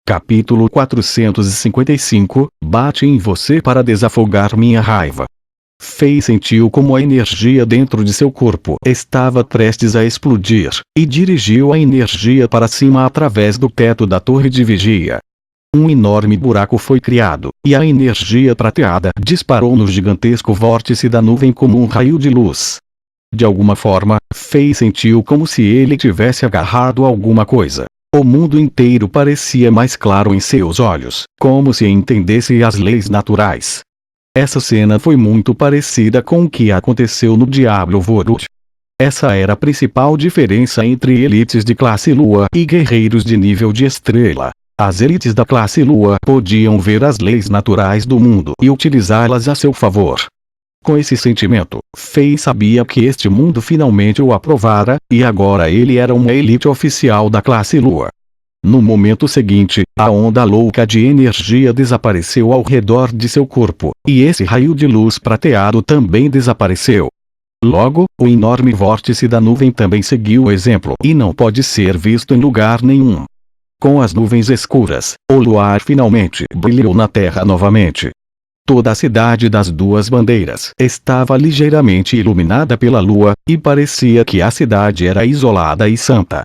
Capítulo 455, Bate em você para desafogar minha raiva. Fei sentiu como a energia dentro de seu corpo estava prestes a explodir, e dirigiu a energia para cima através do teto da torre de vigia. Um enorme buraco foi criado, e a energia prateada disparou no gigantesco vórtice da nuvem como um raio de luz. De alguma forma, Fei sentiu como se ele tivesse agarrado alguma coisa. O mundo inteiro parecia mais claro em seus olhos, como se entendesse as leis naturais. Essa cena foi muito parecida com o que aconteceu no Diablo Vorut. Essa era a principal diferença entre elites de classe Lua e guerreiros de nível de estrela. As elites da classe Lua podiam ver as leis naturais do mundo e utilizá-las a seu favor. Com esse sentimento, Fei sabia que este mundo finalmente o aprovara, e agora ele era uma elite oficial da classe Lua. No momento seguinte, a onda louca de energia desapareceu ao redor de seu corpo, e esse raio de luz prateado também desapareceu. Logo, o enorme vórtice da nuvem também seguiu o exemplo e não pode ser visto em lugar nenhum. Com as nuvens escuras, o luar finalmente brilhou na terra novamente. Toda a cidade das duas bandeiras estava ligeiramente iluminada pela lua, e parecia que a cidade era isolada e santa.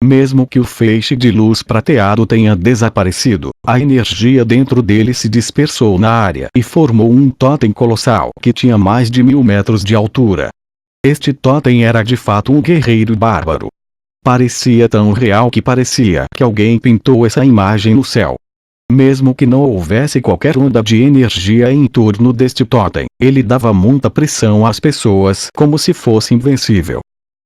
Mesmo que o feixe de luz prateado tenha desaparecido, a energia dentro dele se dispersou na área e formou um totem colossal que tinha mais de 1000 metros de altura. Este totem era de fato um guerreiro bárbaro. Parecia tão real que parecia que alguém pintou essa imagem no céu. Mesmo que não houvesse qualquer onda de energia em torno deste totem, ele dava muita pressão às pessoas como se fosse invencível.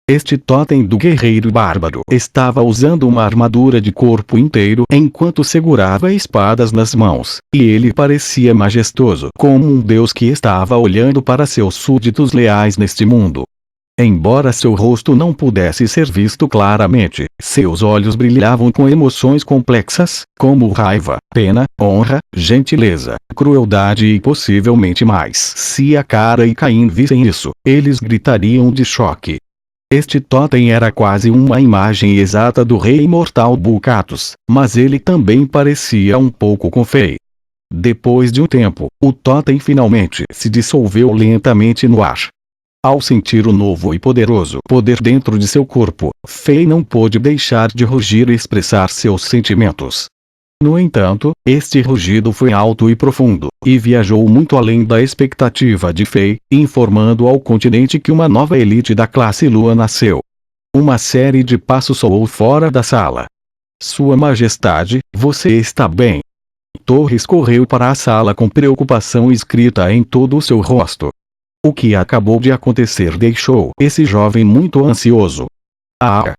Este totem do guerreiro bárbaro estava usando uma armadura de corpo inteiro enquanto segurava espadas nas mãos, e ele parecia majestoso como um deus que estava olhando para seus súditos leais neste mundo. Embora seu rosto não pudesse ser visto claramente, seus olhos brilhavam com emoções complexas, como raiva, pena, honra, gentileza, crueldade e possivelmente mais. Se a Kara e Caim vissem isso, eles gritariam de choque. Este totem era quase uma imagem exata do rei imortal Bucatus, mas ele também parecia um pouco com Fei. Depois de um tempo, o totem finalmente se dissolveu lentamente no ar. Ao sentir o novo e poderoso poder dentro de seu corpo, Fei não pôde deixar de rugir e expressar seus sentimentos. No entanto, este rugido foi alto e profundo, e viajou muito além da expectativa de Fei, informando ao continente que uma nova elite da classe Lua nasceu. Uma série de passos soou fora da sala. Sua Majestade, você está bem? Torres correu para a sala com preocupação escrita em todo o seu rosto. O que acabou de acontecer deixou esse jovem muito ansioso. Ah!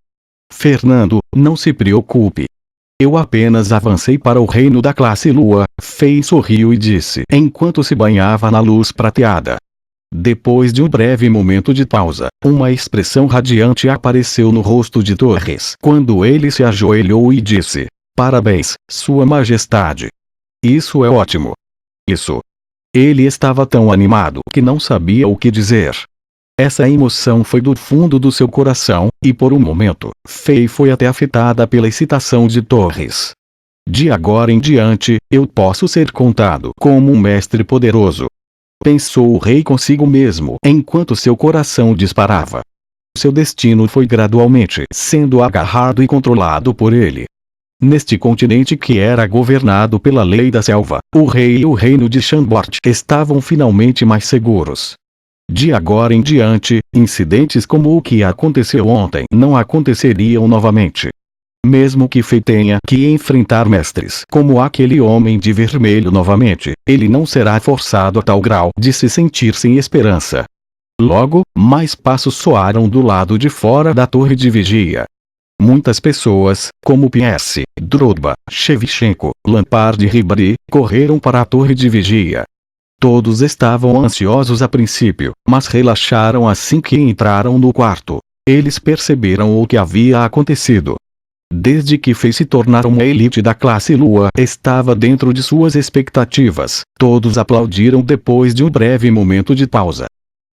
Fernando, não se preocupe. Eu apenas avancei para o reino da classe Lua, Fei sorriu e disse enquanto se banhava na luz prateada. Depois de um breve momento de pausa, uma expressão radiante apareceu no rosto de Torres quando ele se ajoelhou e disse: Parabéns, Sua Majestade. Isso é ótimo. Isso. Ele estava tão animado que não sabia o que dizer. Essa emoção foi do fundo do seu coração, e por um momento, Fei foi até afetada pela excitação de Torres. De agora em diante, eu posso ser contado como um mestre poderoso. Pensou o rei consigo mesmo enquanto seu coração disparava. Seu destino foi gradualmente sendo agarrado e controlado por ele. Neste continente que era governado pela lei da selva, o rei e o reino de Chambord estavam finalmente mais seguros. De agora em diante, incidentes como o que aconteceu ontem não aconteceriam novamente. Mesmo que Fei tenha que enfrentar mestres como aquele homem de vermelho novamente, ele não será forçado a tal grau de se sentir sem esperança. Logo, mais passos soaram do lado de fora da torre de vigia. Muitas pessoas, como PS, Drogba, Shevchenko, Lampard e Ribéry, correram para a torre de vigia. Todos estavam ansiosos a princípio, mas relaxaram assim que entraram no quarto. Eles perceberam o que havia acontecido. Desde que Fei se tornar uma elite da classe Lua estava dentro de suas expectativas, todos aplaudiram depois de um breve momento de pausa.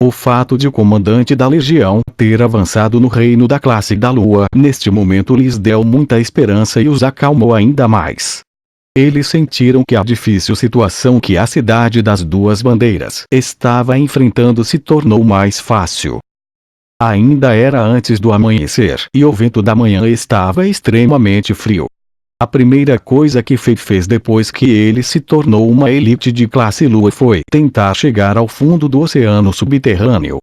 O fato de o comandante da legião ter avançado no reino da classe da Lua neste momento lhes deu muita esperança e os acalmou ainda mais. eles sentiram que a difícil situação que a cidade das duas bandeiras estava enfrentando se tornou mais fácil. Ainda era antes do amanhecer e o vento da manhã estava extremamente frio. A primeira coisa que Fei fez depois que ele se tornou uma elite de classe Lua foi tentar chegar ao fundo do oceano subterrâneo.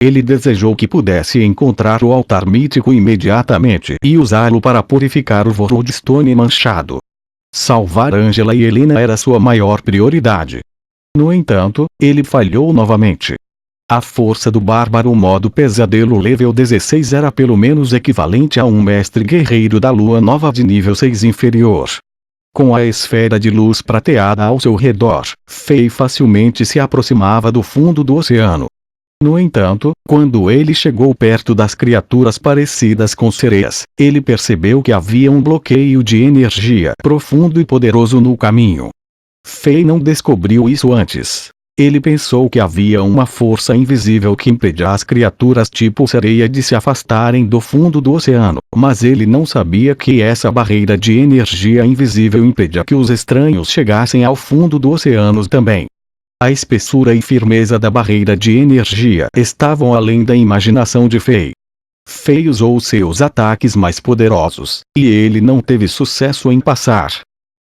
Ele desejou que pudesse encontrar o altar mítico imediatamente e usá-lo para purificar o Vorodstone manchado. Salvar Angela e Helena era sua maior prioridade. No entanto, ele falhou novamente. A força do bárbaro modo pesadelo level 16 era pelo menos equivalente a um mestre guerreiro da lua nova de nível 6 inferior. Com a esfera de luz prateada ao seu redor, Fei facilmente se aproximava do fundo do oceano. No entanto, quando ele chegou perto das criaturas parecidas com sereias, ele percebeu que havia um bloqueio de energia profundo e poderoso no caminho. Fei não descobriu isso antes. Ele pensou que havia uma força invisível que impedia as criaturas tipo sereia de se afastarem do fundo do oceano, mas ele não sabia que essa barreira de energia invisível impedia que os estranhos chegassem ao fundo do oceano também. A espessura e firmeza da barreira de energia estavam além da imaginação de Fei. Fei usou seus ataques mais poderosos, e ele não teve sucesso em passar.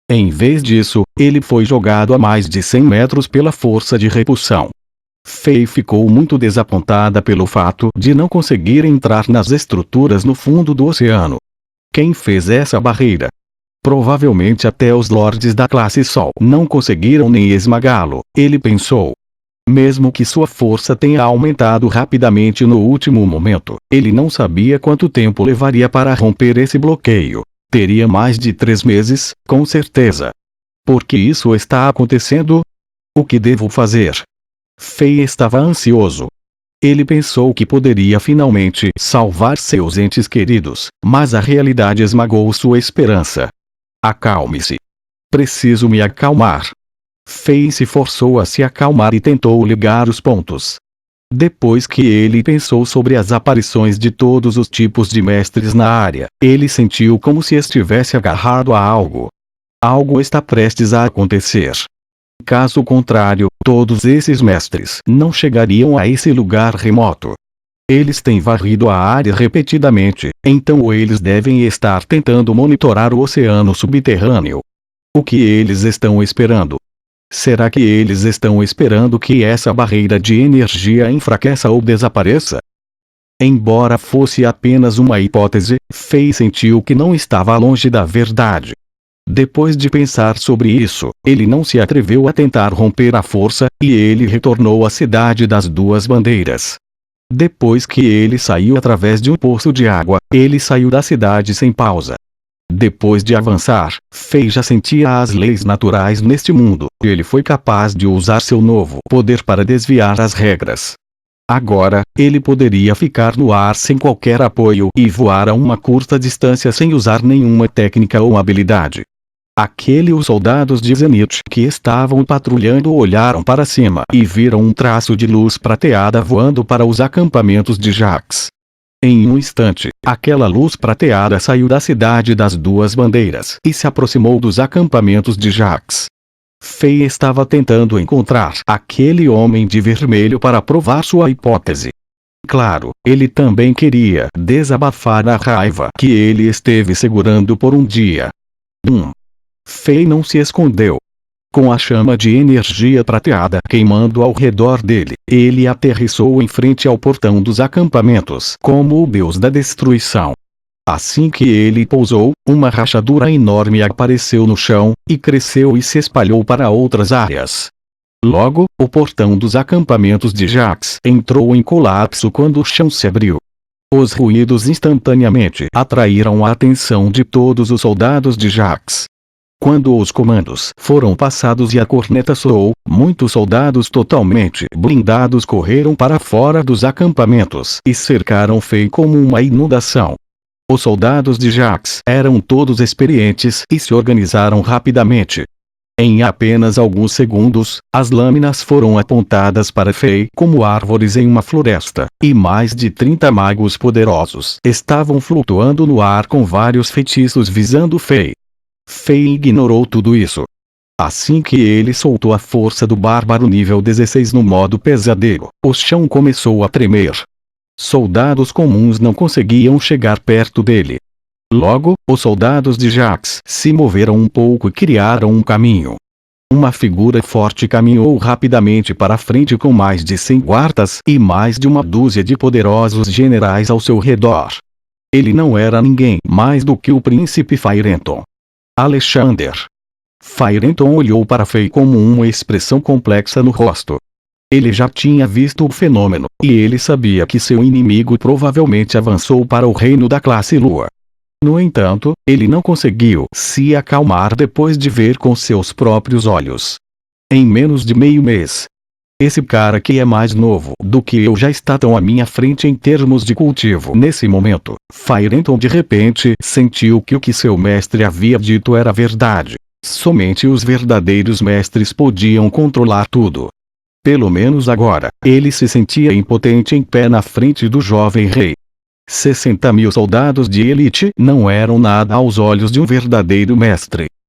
Em vez disso, ele foi jogado a mais de 100 metros pela força de repulsão. Fei ficou muito desapontada pelo fato de não conseguir entrar nas estruturas no fundo do oceano. Quem fez essa barreira? Provavelmente até os lordes da classe Sol não conseguiram nem esmagá-lo, ele pensou. Mesmo que sua força tenha aumentado rapidamente no último momento, ele não sabia quanto tempo levaria para romper esse bloqueio. Teria mais de 3 meses, com certeza. Por que isso está acontecendo? O que devo fazer? Fei estava ansioso. Ele pensou que poderia finalmente salvar seus entes queridos, mas a realidade esmagou sua esperança. Acalme-se. Preciso me acalmar. Fei se forçou a se acalmar e tentou ligar os pontos. Depois que ele pensou sobre as aparições de todos os tipos de mestres na área, ele sentiu como se estivesse agarrado a algo. Algo está prestes a acontecer. Caso contrário, todos esses mestres não chegariam a esse lugar remoto. Eles têm varrido a área repetidamente, então eles devem estar tentando monitorar o oceano subterrâneo. O que eles estão esperando? Será que eles estão esperando que essa barreira de energia enfraqueça ou desapareça? Embora fosse apenas uma hipótese, Fei sentiu que não estava longe da verdade. Depois de pensar sobre isso, ele não se atreveu a tentar romper a força, e ele retornou à cidade das duas bandeiras. Depois que ele saiu através de um poço de água, ele saiu da cidade sem pausa. Depois de avançar, Fei já sentia as leis naturais neste mundo, e ele foi capaz de usar seu novo poder para desviar as regras. Agora, ele poderia ficar no ar sem qualquer apoio e voar a uma curta distância sem usar nenhuma técnica ou habilidade. Os soldados de Zenith que estavam patrulhando olharam para cima e viram um traço de luz prateada voando para os acampamentos de Jax. Em um instante, aquela luz prateada saiu da cidade das duas bandeiras e se aproximou dos acampamentos de Jax. Fei estava tentando encontrar aquele homem de vermelho para provar sua hipótese. Claro, ele também queria desabafar a raiva que ele esteve segurando por um dia. Fei não se escondeu. Com a chama de energia prateada queimando ao redor dele, ele aterrissou em frente ao portão dos acampamentos como o deus da destruição. Assim que ele pousou, uma rachadura enorme apareceu no chão, e cresceu e se espalhou para outras áreas. Logo, o portão dos acampamentos de Jax entrou em colapso quando o chão se abriu. Os ruídos instantaneamente atraíram a atenção de todos os soldados de Jax. Quando os comandos foram passados e a corneta soou, muitos soldados totalmente blindados correram para fora dos acampamentos e cercaram Fei como uma inundação. Os soldados de Jax eram todos experientes e se organizaram rapidamente. Em apenas alguns segundos, as lâminas foram apontadas para Fei como árvores em uma floresta, e mais de 30 magos poderosos estavam flutuando no ar com vários feitiços visando Fei. Fei ignorou tudo isso. Assim que ele soltou a força do bárbaro nível 16 no modo pesadelo, o chão começou a tremer. Soldados comuns não conseguiam chegar perto dele. Logo, os soldados de Jax se moveram um pouco e criaram um caminho. Uma figura forte caminhou rapidamente para a frente com mais de 100 guardas e mais de uma dúzia de poderosos generais ao seu redor. Ele não era ninguém mais do que o príncipe Firenton. Alexander. Firenton olhou para Fei com uma expressão complexa no rosto. Ele já tinha visto o fenômeno, e ele sabia que seu inimigo provavelmente avançou para o reino da classe Lua. No entanto, ele não conseguiu se acalmar depois de ver com seus próprios olhos. Em menos de meio mês. Esse cara que é mais novo do que eu já está tão à minha frente em termos de cultivo. Nesse momento, Firenton de repente sentiu que o que seu mestre havia dito era verdade. Somente os verdadeiros mestres podiam controlar tudo. Pelo menos agora, ele se sentia impotente em pé na frente do jovem rei. 60.000 soldados de elite não eram nada aos olhos de um verdadeiro mestre.